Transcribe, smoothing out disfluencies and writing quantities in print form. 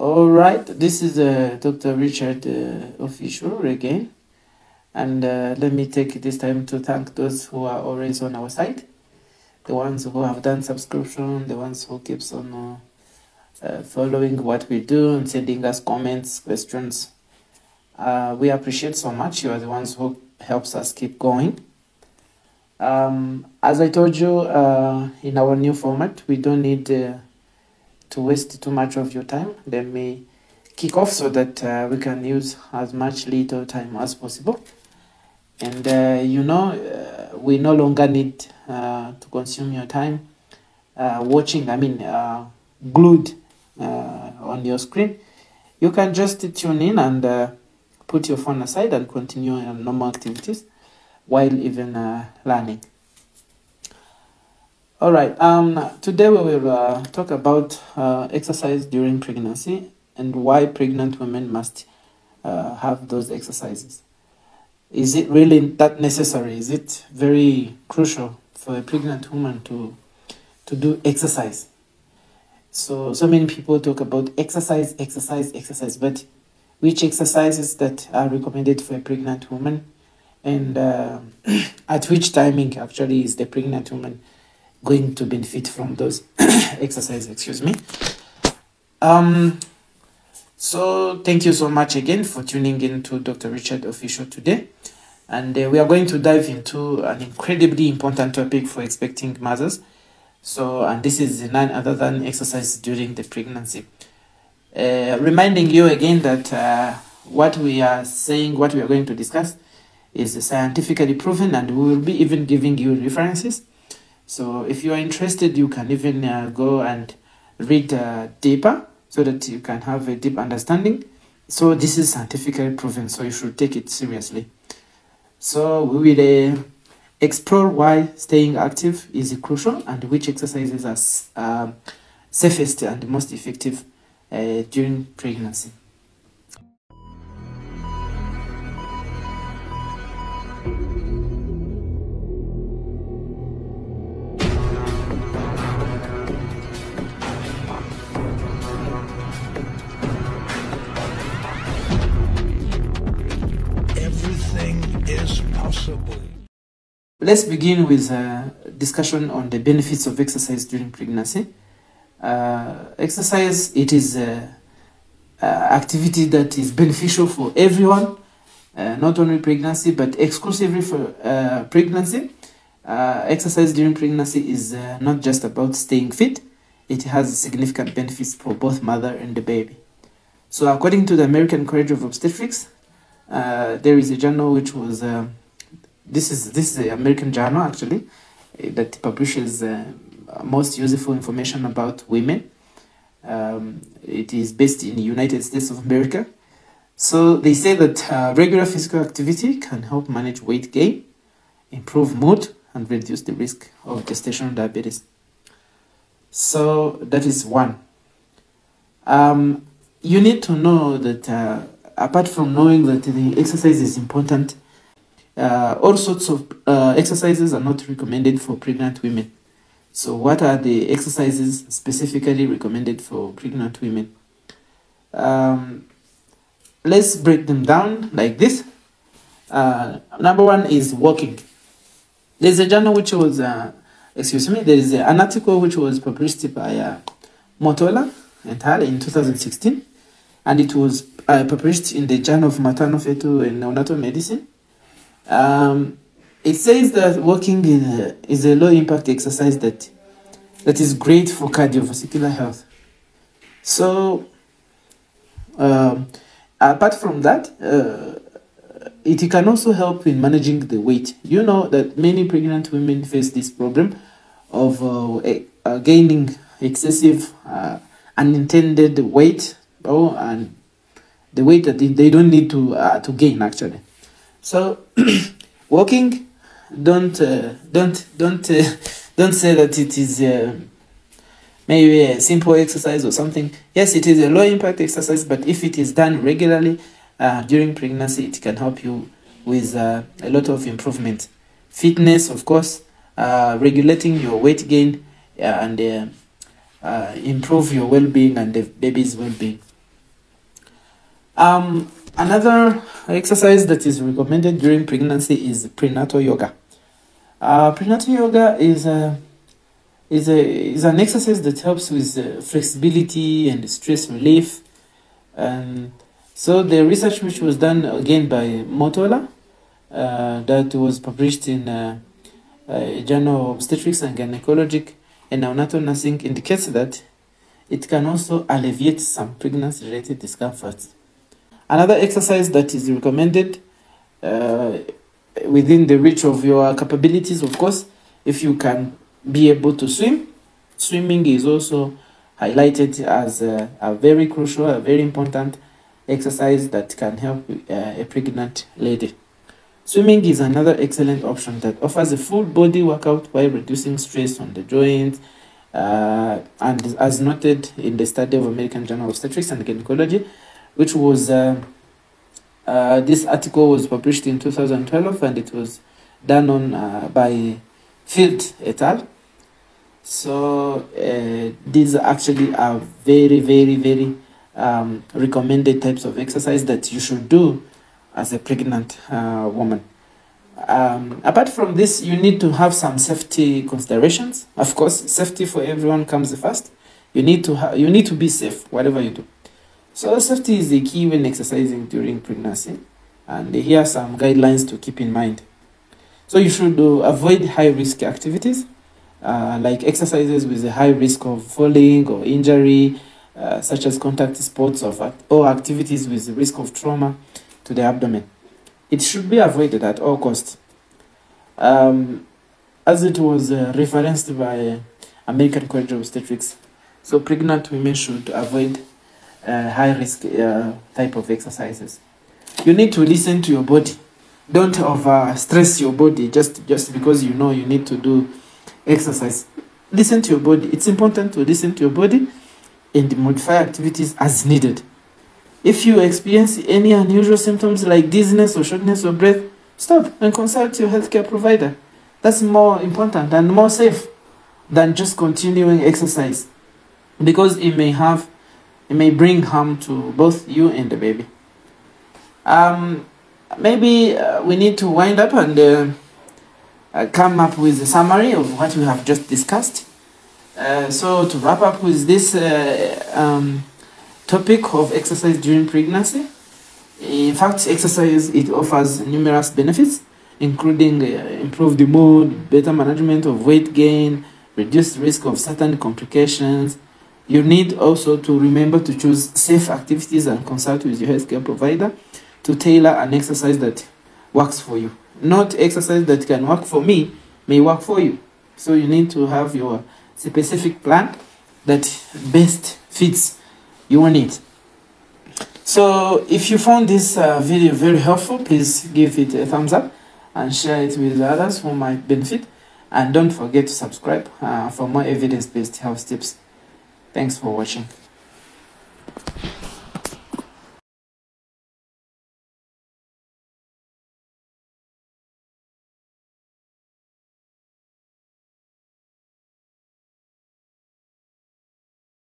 All right, this is Dr. Richard official again, and let me take this time to thank those who are always on our side, the ones who have done subscription, the ones who keeps on following what we do and sending us comments, questions. We appreciate so much. You are the ones who helps us keep going. As I told you, in our new format, we don't need to waste too much of your time. Let me kick off so that we can use as much little time as possible. And we no longer need to consume your time watching, glued on your screen. You can just tune in and put your phone aside and continue your normal activities while even learning. All right, today we will talk about exercise during pregnancy and why pregnant women must have those exercises. Is it really that necessary? Is it very crucial for a pregnant woman to do exercise? So many people talk about exercise, but which exercises that are recommended for a pregnant woman, and at which timing actually is the pregnant woman going to benefit from those exercises, excuse me. So thank you so much again for tuning in to Dr. Richard Official today. And we are going to dive into an incredibly important topic for expecting mothers. And this is none other than exercise during the pregnancy. Reminding you again that what we are saying, what we are going to discuss is scientifically proven, and we will be even giving you references. So if you are interested, you can even go and read deeper so that you can have a deep understanding. So this is scientifically proven, so you should take it seriously. So we will explore why staying active is crucial and which exercises are safest and most effective during pregnancy. Let's begin with a discussion on the benefits of exercise during pregnancy. Exercise, it is an activity that is beneficial for everyone, not only pregnancy, but exclusively for pregnancy. Exercise during pregnancy is not just about staying fit. It has significant benefits for both mother and the baby. So according to the American College of Obstetrics, there is a journal which was... This is the American journal actually that publishes most useful information about women. It is based in the United States of America. So they say that regular physical activity can help manage weight gain, improve mood, and reduce the risk of gestational diabetes. So that is one. You need to know that apart from knowing that the exercise is important, all sorts of exercises are not recommended for pregnant women. So what are the exercises specifically recommended for pregnant women? Let's break them down like this. Number one is walking. There's a journal which was, there is an article which was published by Motola and Hall in 2016, and it was published in the Journal of Maternal, Fetal and Neonatal Medicine. It says that walking is a low-impact exercise that is great for cardiovascular health. So, apart from that, it can also help in managing the weight. You know that many pregnant women face this problem of gaining excessive unintended weight, and the weight that they don't need to gain actually. So, walking, don't say that it is maybe a simple exercise or something. Yes, it is a low-impact exercise, but if it is done regularly during pregnancy, it can help you with a lot of improvement. Fitness, of course, regulating your weight gain and improve your well-being and the baby's well-being. Another exercise that is recommended during pregnancy is prenatal yoga. Prenatal yoga is an exercise that helps with flexibility and stress relief. And so the research, which was done again by Motola, that was published in Journal of Obstetrics and Gynecology and Neonatal Nursing, indicates that it can also alleviate some pregnancy-related discomforts. Another exercise that is recommended within the reach of your capabilities, of course, if you can be able to swim. Swimming is also highlighted as a very crucial, a very important exercise that can help a pregnant lady. Swimming is another excellent option that offers a full body workout while reducing stress on the joints. And as noted in the study of American Journal of Obstetrics and Gynecology, which was this article was published in 2012, and it was done on by Field et al. So these actually are very, very, very recommended types of exercise that you should do as a pregnant woman. Apart from this, you need to have some safety considerations. Of course, safety for everyone comes first. You need to be safe, whatever you do. So safety is the key when exercising during pregnancy, and here are some guidelines to keep in mind. So you should avoid high-risk activities, like exercises with a high risk of falling or injury, such as contact sports or activities with the risk of trauma to the abdomen. It should be avoided at all costs. As it was referenced by American College of Obstetrics, so pregnant women should avoid high-risk type of exercises. You need to listen to your body. Don't over-stress your body just because you know you need to do exercise. Listen to your body. It's important to listen to your body and modify activities as needed. If you experience any unusual symptoms like dizziness or shortness of breath, stop and consult your healthcare provider. That's more important and more safe than just continuing exercise, because it may bring harm to both you and the baby. Maybe we need to wind up and come up with a summary of what we have just discussed. So to wrap up with this topic of exercise during pregnancy, in fact, exercise, it offers numerous benefits, including improved mood, better management of weight gain, reduced risk of certain complications. You need also to remember to choose safe activities and consult with your healthcare provider to tailor an exercise that works for you. Not exercise that can work for me may work for you. So you need to have your specific plan that best fits your needs. So if you found this video very helpful, please give it a thumbs up and share it with others who might benefit. And don't forget to subscribe for more evidence-based health tips. Thanks for watching.